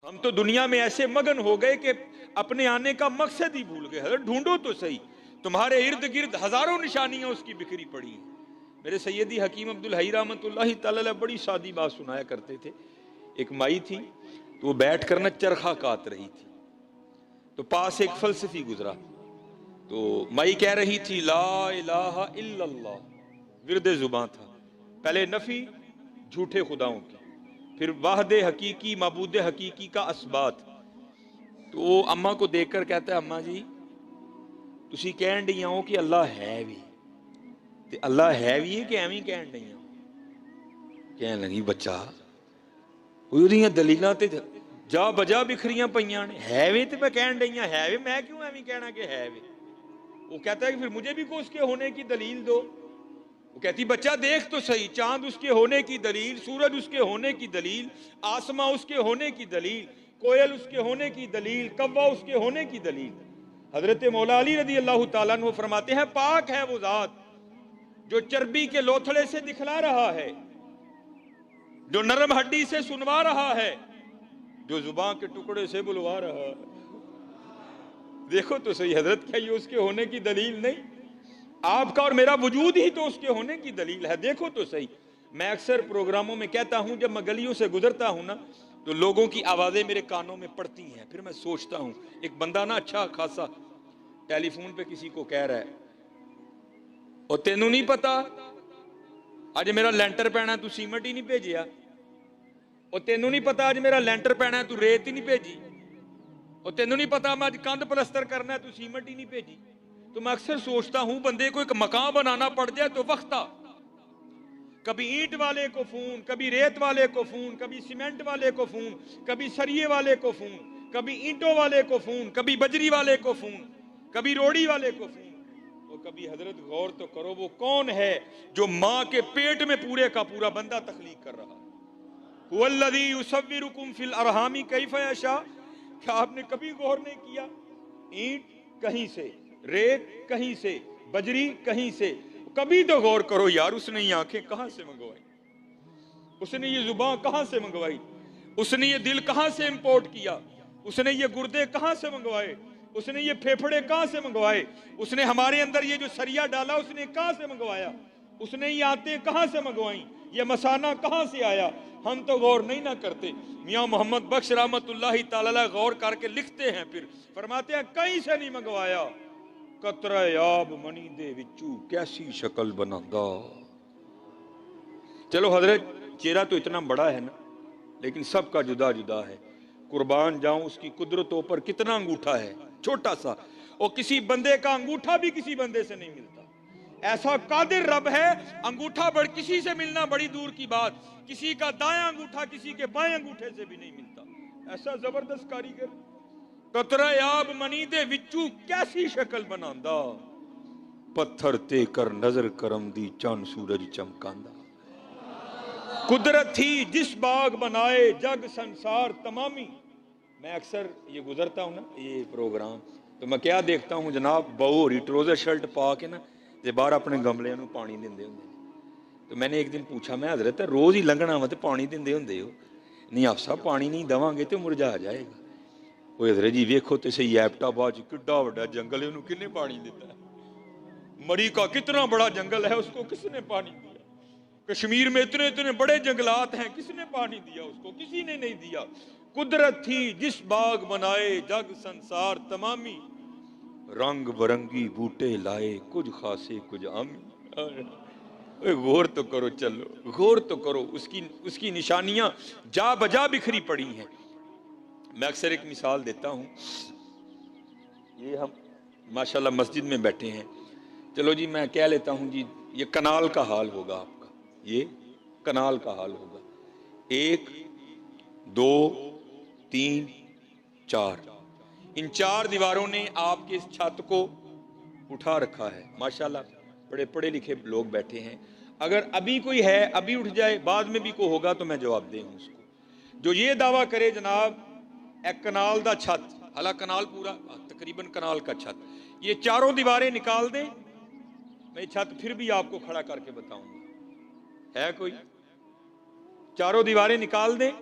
हम तो दुनिया में ऐसे मगन हो गए कि अपने आने का मकसद ही भूल गए। हजरत ढूंढो तो सही, तुम्हारे इर्द गिर्द हजारों निशानियां उसकी बिखरी पड़ी हैं। मेरे सैयदी हकीम अब्दुल हई रहमतुल्लाहि तआला बड़ी सादी बात सुनाया करते थे। एक माई थी तो वो बैठ कर न चरखा काट रही थी, तो पास एक फलसफी गुजरा। तो माई कह रही थी ला इलाहा इल्लल्लाह, विरदे जुबां था। पहले नफी झूठे खुदाओं की, फिर वाहदे हकीकी मबूद हकीकी का असबात। तो वो अम्मा को देखकर कहता है, अम्मा जी तुसी कहन डी हो कि अल्लाह है भी, ते अल्लाह है भी है कि एवं कहन डी हो? कहन लगी बच्चा ਉਹਦੀਆਂ दलीलां ते जा बजा बिखरियां पईयां ने, है वे ते मैं कहन डी है वे, मैं क्यों एवं कहना कि है वे? वो कहता है कि फिर मुझे भी को उसके होने की दलील दो। वो कहती बच्चा देख तो सही, चांद उसके होने की दलील, सूरज उसके होने की दलील, आसमां उसके होने की दलील, कोयल उसके होने की दलील, कव्वा उसके होने की दलील। हजरत मौला अली रदी अल्लाह तआला अन्हु फरमाते हैं, पाक है वो जात जो चर्बी के लोथड़े से दिखला रहा है, जो नरम हड्डी से सुनवा रहा है, जो जुबान के टुकड़े से बुलवा रहा है। देखो तो सही हजरत, क्या ये उसके होने की दलील नहीं? आपका और मेरा वजूद ही तो उसके होने की दलील है। देखो तो सही। मैं अक्सर प्रोग्रामों में कहता हूं, जब मैं गलियों से गुजरता हूं ना, तो लोगों की आवाजें मेरे कानों में पड़ती हैं। फिर मैं सोचता हूं, एक बंदा ना अच्छा खासा टेलीफोन पे किसी को कह रहा है, और तेनू नहीं पता अज मेरा लैंटर पैना, तू सीमेंट ही नहीं भेजिया। और तेनू नहीं पता अज मेरा लैंटर पैना, तू रेत ही नहीं भेजी। और तेनू नहीं पता मैं अज कंध पलस्तर करना है, तू सीमेंट ही नहीं भेजी। तो मैं अक्सर सोचता हूं, बंदे को एक मकान बनाना पड़ जाए तो वक्ता, कभी ईंट वाले को फोन, कभी रेत वाले को फोन, कभी सीमेंट वाले को फोन, कभी सरिये वाले को फोन, कभी ईंटों वाले को फोन, कभी बजरी वाले को फोन, कभी रोड़ी वाले को फोन। और कभी हजरत गौर तो करो, वो कौन है जो मां के पेट में पूरे का पूरा बंदा तख्लीक कर रहा है? हुवल्लज़ी युसव्विरुकुम फिल अरहामी कैफ यशा। क्या आपने कभी गौर नहीं किया? ईंट कहीं से, रेत कहीं से, बजरी कहीं से। कभी तो गौर करो यार, उसने ये आंखें कहां से मंगवाई? उसने ये जुबान कहां से मंगवाई? उसने ये दिल कहां से इंपोर्ट किया? उसने ये गुर्दे कहां से मंगवाए? उसने ये फेफड़े कहां से मंगवाए? उसने हमारे अंदर ये जो सरिया डाला, उसने कहां से मंगवाया? उसने ये आते कहां से मंगवाई? ये मसाना कहां से आया? हम तो गौर नहीं ना करते। मियां मोहम्मद बख्श रहमतुल्लाहि तआला गौर करके लिखते हैं, फिर फरमाते हैं कहीं से नहीं मंगवाया। कतरा याब मनी दे विचू कैसी शक्ल बनांदा। चलो हजरत, चेहरा तो इतना बड़ा है ना, लेकिन सबका जुदा जुदा है। कुर्बान जाऊं उसकी कुदरतों पर, कितना अंगूठा है छोटा सा, और किसी बंदे का अंगूठा भी किसी बंदे से नहीं मिलता। ऐसा कादिर रब है, अंगूठा बड़ किसी से मिलना बड़ी दूर की बात, किसी का दायां अंगूठा किसी के बाएं अंगूठे से भी नहीं मिलता। ऐसा जबरदस्त कारीगर। कतरा याब मनी दे विचू कैसी शक्ल बनांदा, पत्थर ते कर नजर करम दी चंद सूरज चमकांदा। कुदरत थी जिस बाग बनाए जग संसार तमामी। मैं अक्सर ये गुजरता हूं ना ये प्रोग्राम, तो मैं क्या देखता हूं जनाब, बहू हो रही ट्रोजर शर्ट पा के ना, ते बाहर अपने गमलियां नूं पानी दिंदे हुंदे ने। तो मैंने एक दिन पूछा, मैं हजरत रोज ही लंघना वा ते पानी दिंदे हुंदे हो? नहीं आप साहब, पानी नहीं देवांगे तो मुरझा जाएगा। वो हजरत जी वेखो तो सही, एबटाबाद च किड्डा बड़ा जंगल है, उन्होंने किसने पानी दिता है? मरी का कितना बड़ा जंगल है, उसको किसने पानी दिया? कश्मीर में इतने इतने बड़े जंगलात हैं, किसने पानी दिया उसको? किसी ने नहीं दिया। कुदरत थी जिस बाग बनाए जग संसार तमामी, रंग बरंगी बूटे लाए कुछ खासे कुछ आमी। गौर तो करो, चलो गौर तो करो, उसकी निशानियां जा बजा बिखरी पड़ी हैं। मैं अक्सर एक मिसाल देता हूं, ये हम माशाल्लाह मस्जिद में बैठे हैं, चलो जी मैं कह लेता हूं जी, ये कनाल का हाल होगा आपका, ये कनाल का हाल होगा। 1 2 3 4, इन 4 दीवारों ने आपके इस छत को उठा रखा है। माशाल्लाह बड़े पढ़े लिखे लोग बैठे हैं। अगर अभी कोई है, अभी उठ जाए, बाद में भी कोई होगा तो मैं जवाब दूं उसको। जो ये दावा करे जनाब एक कनाल दा छत, हालां कनाल पूरा तकरीबन कनाल का छत, ये 4 दीवारें निकाल दें, मैं छत फिर भी आपको खड़ा करके बताऊंगा। है कोई? 4 दीवारें निकाल दें,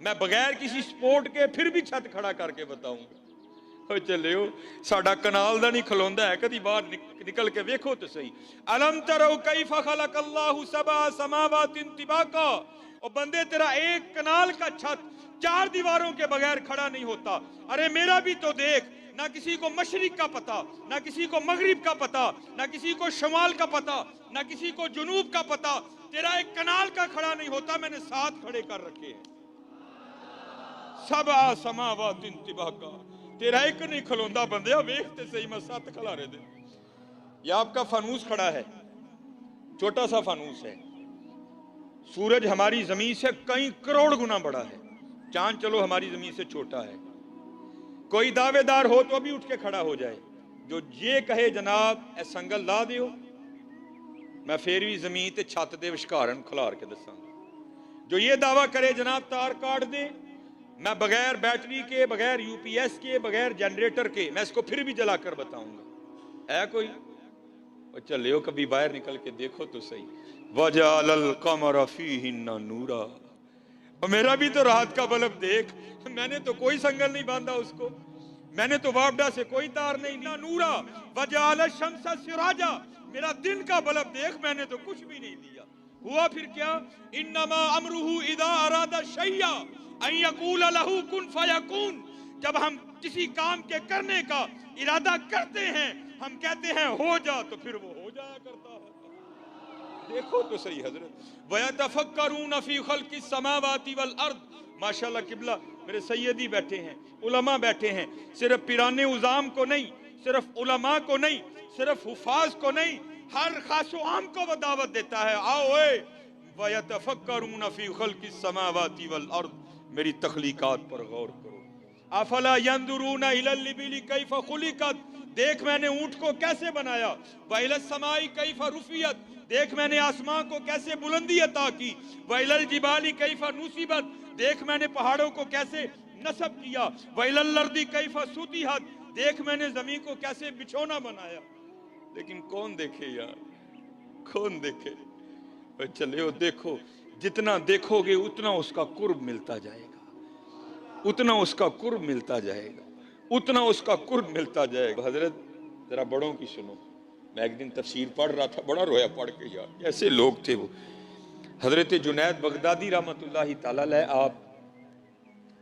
मैं बगैर किसी सपोर्ट के फिर भी छत खड़ा करके बताऊंगा। चलियो साडा कनाल दा नहीं खलोंदा है, कदी बाहर निकल के देखो तो सही। अलम तरो कैफ खलकल्लाहु सबा समावातिन तिबाका, और बंदे तेरा एक कनाल का छत 4 दीवारों के बगैर खड़ा नहीं होता। अरे मेरा भी तो देख, ना किसी को मशरिक का पता, ना किसी को मगरिब का पता, ना किसी को शमाल का पता, ना किसी को जुनूब का पता। तेरा एक कनाल का खड़ा नहीं होता, मैंने 7 खड़े कर रखे हैं। सबा समावातिन तिबाका, तेरा एक नहीं खलोंदा बंदे, वेखते सही मैं 7 खिलारे दे। यह आपका फानूस खड़ा है, छोटा सा फानूस है। सूरज हमारी जमीन से कई करोड़ गुना बड़ा है, चांद चलो हमारी जमीन से छोटा है। कोई दावेदार हो तो अभी उठ के खड़ा हो जाए, जो ये कहे जनाब ए संगल ला दियो, मैं फिर भी जमीन ते छत दे विचकारण खिलार के दसांगा। जो ये दावा करे जनाब तार काट दे, मैं बगैर बैटरी के, बगैर यूपीएस के, बगैर जनरेटर के मैं इसको फिर भी जलाकर बताऊंगा। है कोई? और चलियो कभी बाहर निकल के देखो तो सही। वजालल कमर फीहिन्ना नूरा, और मेरा भी तो राहत का बल्ब देख, मैंने तो कोई संगल नहीं बांधा उसको, मैंने तो वापडा से कोई तार नहीं लिया। नूरा वजाल शम्सा सिराजा, मेरा दिन का बल्ब देख, मैंने तो कुछ भी नहीं दिया। हुआ फिर क्या? इन्नमा अमरुहु इदा अरादा शैया अन यकूल लहू कुन फयकून, जब हम किसी काम के करने का इरादा करते हैं, हम कहते हैं हो जा, तो फिर वो हो जाया करता है। देखो तो सही हजरत। वयतफक्करून फी खल्किस समावाति वल अर्द, माशाल्लाह किबला मेरे सैयदी बैठे हैं, उलमा बैठे हैं, सिर्फ पिराने उजाम को नहीं, सिर्फ उलमा को नहीं, सिर्फ हुफाज को नहीं, हर खासो आम को वो दावत देता है, आओ ए वयतफक्करून फी खल्किस समावाति वल अर्द, मेरी तख्लीकात पर गौर करो। अफला यंदुरूना इलल लिबिली कैफ खुलिकत, देख मैंने ऊंट को कैसे बनाया। वइलस समाई कैफ रुफियत, देख मैंने आसमां को कैसे बुलंदी अता की। वइलल जिबाली कैफ नुसिबत, देख मैंने पहाड़ों को कैसे नसब किया। वइलल अर्दी कैफ सुतिहत, देख मैंने जमीन को कैसे बिछौना बनाया। लेकिन कौन देखे यार, कौन देखे? चले देखो, जितना देखोगे उतना उसका कुर्ब मिलता जाएगा, उतना उसका कुर्ब मिलता जाएगा, उतना उसका कुर्ब मिलता जाएगा। हजरत जरा बड़ों की सुनो, मैं एक दिन तफसीर पढ़ रहा था, बड़ा रोया पढ़ के यार, ऐसे लोग थे वो। हजरत जुनैद बगदादी रहमतुल्लाहि तआला अलैह, आप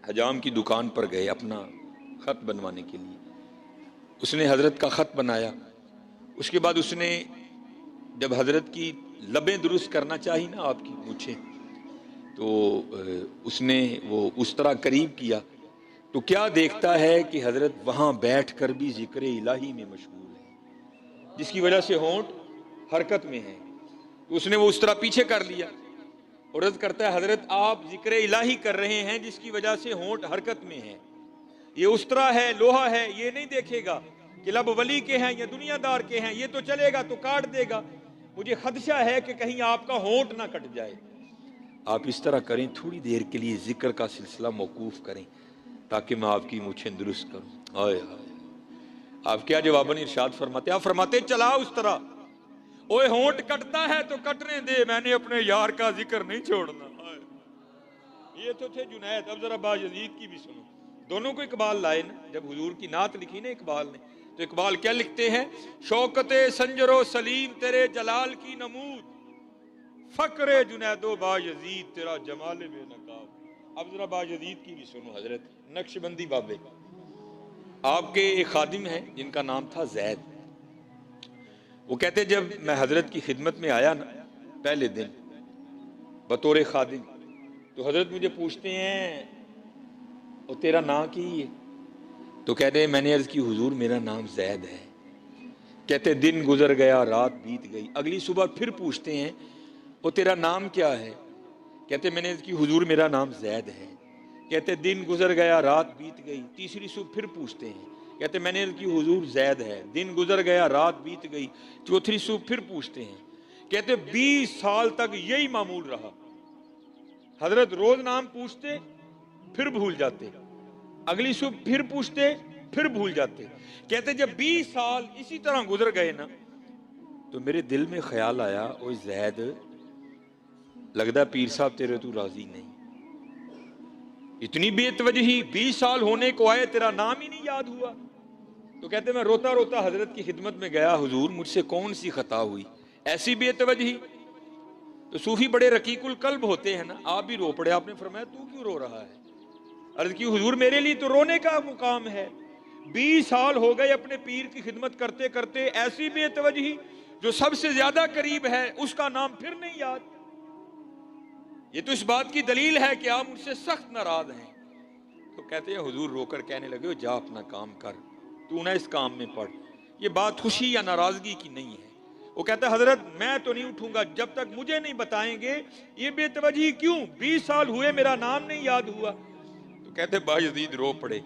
हजाम की दुकान पर गए अपना खत बनवाने के लिए। उसने हजरत का खत बनाया, उसके बाद उसने जब हजरत की लबें दुरुस्त करना चाहिए ना आपकी मूछें, तो उसने वो उस तरह करीब किया, तो क्या देखता है कि हजरत वहां बैठकर भी जिक्र इलाही में मशगूल है, जिसकी वजह से होंठ हरकत में है। तो उसने वो उस तरह पीछे कर लिया और अर्ज करता है हजरत आप जिक्र इलाही कर रहे हैं जिसकी वजह से होंठ हरकत में है, ये उस तरह है, लोहा है, ये नहीं देखेगा कि लब वली के हैं या दुनियादार के हैं, ये तो चलेगा तो काट देगा, मुझे खदशा है कि कहीं आपका होंठ ना कट जाए। आप इस तरह करें, थोड़ी देर के लिए जिक्र का सिलसिला मौकूफ करें ताकि मैं आपकी मूछें दुरुस्त करूं। हाय हाय, आप क्या जवाबन इरशाद फरमाते? आप फरमाते चला उस तरह, ओए होंठ कटता है तो कटने दे, मैंने अपने यार का जिक्र नहीं छोड़ना। ये तो थे जुनैद। अब जरा बायजीद की भी सुनो, दोनों को इकबाल लाए ना, जब हुजूर की नात लिखी ना इकबाल ने, तो इकबाल क्या लिखते हैं? शौकते संजरो सलीम तेरे जलाल की नमूद, फक्रे जुनैदो बायजीद तेरा जमाल बेनकाब। अब जरा बायजीद की भी सुनो हजरत। नक्शबंदी बाबे आपके एक खादिम हैं जिनका नाम था जैद। वो कहते जब मैं हजरत की खिदमत में आया ना पहले दिन बतौर खादिम, तो हजरत मुझे पूछते हैं और तेरा नाम की है? तो कहते हैं मैंने अर्ज की हुजूर मेरा नाम जैद है। कहते दिन गुजर गया रात बीत गई। अगली सुबह फिर पूछते हैं और तेरा नाम क्या है? कहते मैंने अर्ज की हुजूर मेरा नाम जैद है। कहते दिन गुजर गया रात बीत गई। तीसरी सुबह फिर पूछते हैं, कहते मैंने अर्ज की हुजूर जैद है। दिन गुजर गया रात बीत गई। चौथी सुबह फिर पूछते हैं, कहते 20 साल तक यही मामूल रहा। हजरत रोज नाम पूछते फिर भूल जाते, अगली सुबह फिर पूछते फिर भूल जाते। कहते जब 20 साल इसी तरह गुजर गए ना, तो मेरे दिल में ख्याल आया, ओ जैद लगदा पीर साहब तेरे तू राजी नहीं। इतनी बेतवजही, 20 साल होने को आए, तेरा नाम ही नहीं याद हुआ। तो कहते मैं रोता रोता हजरत की खिदमत में गया, हुजूर मुझसे कौन सी खता हुई, ऐसी बेतवजही। तो सूफी बड़े रकीकुल कल्ब होते हैं ना, आप भी रो पड़े। आपने फरमाया तू क्यों रो रहा है? अर्ज की हुजूर मेरे लिए तो रोने का मुकाम है, 20 साल हो गए अपने पीर की खिदमत करते करते, ऐसी बेतवजही जो सबसे ज्यादा करीब है उसका नाम फिर नहीं याद। ये तो इस बात की दलील है कि आप मुझसे सख्त नाराज हैं। तो कहते हैं हुजूर रोकर कहने लगे, जा अपना काम कर, तू ना इस काम में पड़। ये बात खुशी या नाराजगी की नहीं है। वो कहता है हजरत मैं तो नहीं उठूंगा जब तक मुझे नहीं बताएंगे ये बेतवजही क्यों, 20 साल हुए मेरा नाम नहीं याद हुआ। तो कहते बायजीद रो पड़े,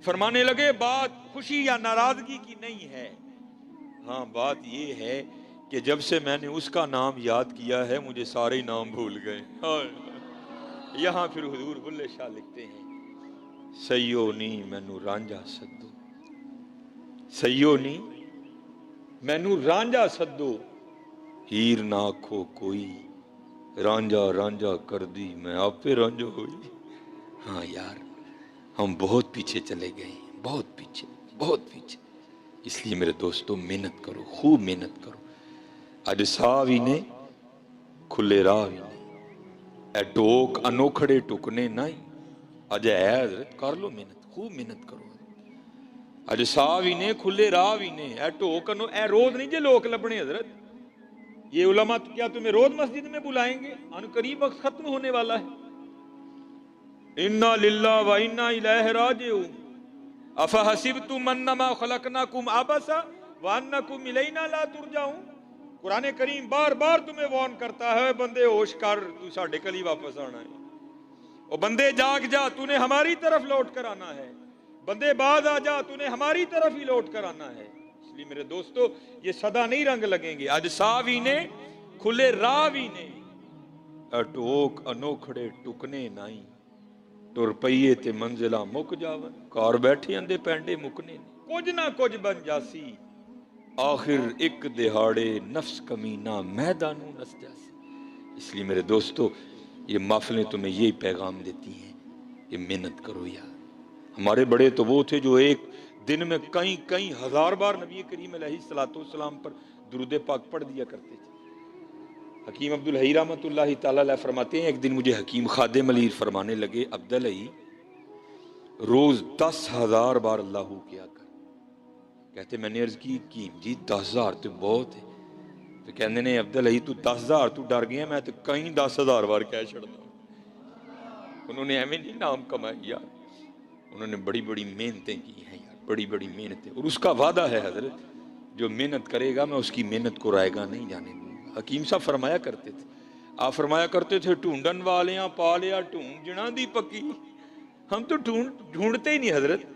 फरमाने लगे बात खुशी या नाराजगी की नहीं है, हाँ बात ये है कि जब से मैंने उसका नाम याद किया है मुझे सारे नाम भूल गए। यहां फिर हुजूर बुल्ले शाह लिखते हैं, सैयो नी मैनू रांझा सद्दो, सैयो नी मैनू रांझा सद्दो, हीर ना आखो कोई, रांझा रांझा कर दी मैं आपे रांझो होई। हाँ यार हम बहुत पीछे चले गए, बहुत पीछे, बहुत पीछे। इसलिए मेरे दोस्तों मेहनत करो, खूब मेहनत करो। अज साह भी ने खुले राह भी ने, ए टोक अनोखड़े टुकने नहीं, अज है हजरत कर लो मेहनत, खूब मेहनत करो। अज साह भी ने खुले राह भी ने, ए टोक अनो, ए रोज नहीं जे लोग लबने हजरत। ये उलमा क्या तुम्हें रोज मस्जिद में बुलाएंगे? अनकरीब वक्त खत्म होने वाला है। इन्ना लिल्लाह व इन्ना इलैहि राजिऊन, अफहसिबतुम अन्नमा खलकनाकुम आबसा व अन्नकुम इलैना ला तुरजाऊन। कुरान करीम बार बार तुम्हें वार्न करता है, बंदे होश कर, तू साढ़े कल ही वापस आना है। और बंदे जाग जा, तूने हमारी तरफ लौट कर आना है। बंदे बाज आ जा, तूने हमारी तरफ ही लौट कर आना है। इसलिए मेरे दोस्तों ये सदा नहीं रंग लगेंगे। आज सावी ने खुले रावी ने, अटोक अनोखड़े टुकने नहीं, तुर पईए ते मंजिला मुक जावन, कार बैठे अंदे पैंडे मुकने, कुछ ना कुछ बन जासी, आखिर एक दिहाड़े नफ्स कमीना मैदानू नस जासी। इसलिए मेरे दोस्तों ये महफिलें तुम्हें यही पैगाम देती हैं कि मेहनत करो यार। हमारे बड़े तो वो थे जो एक दिन में कई कई हजार बार नबी करीम अलैहिस्सलाम पर दुरूद पाक पढ़ दिया करते थे। हकीम अब्दुल हई रहमतुल्लाहि तआला अलैह फरमाते हैं, एक दिन मुझे हकीम खादिम अली फरमाने लगे, अब्दुल हई रोज 10,000 बार अल्लाहू किया कर। कहते मैंने अर्ज की जी 10,000 तो बहुत है। तो कहते ने अब्दुल हई तू 10,000 तू डर गया, मैं तो कई 10,000 बार कह छड़ता। उन्होंने एवं नहीं नाम कमाए यार, उन्होंने बड़ी बड़ी मेहनतें की हैं यार, बड़ी बड़ी मेहनतें। और उसका वादा है हजरत, जो मेहनत करेगा मैं उसकी मेहनत को रायगा नहीं जाने दूंगा। हकीम साहब फरमाया करते थे, आप फरमाया करते थे, ढूंढन वाले पा लिया ढूंढ जना दी पक्की। हम तो ढूंढते ही नहीं हजरत,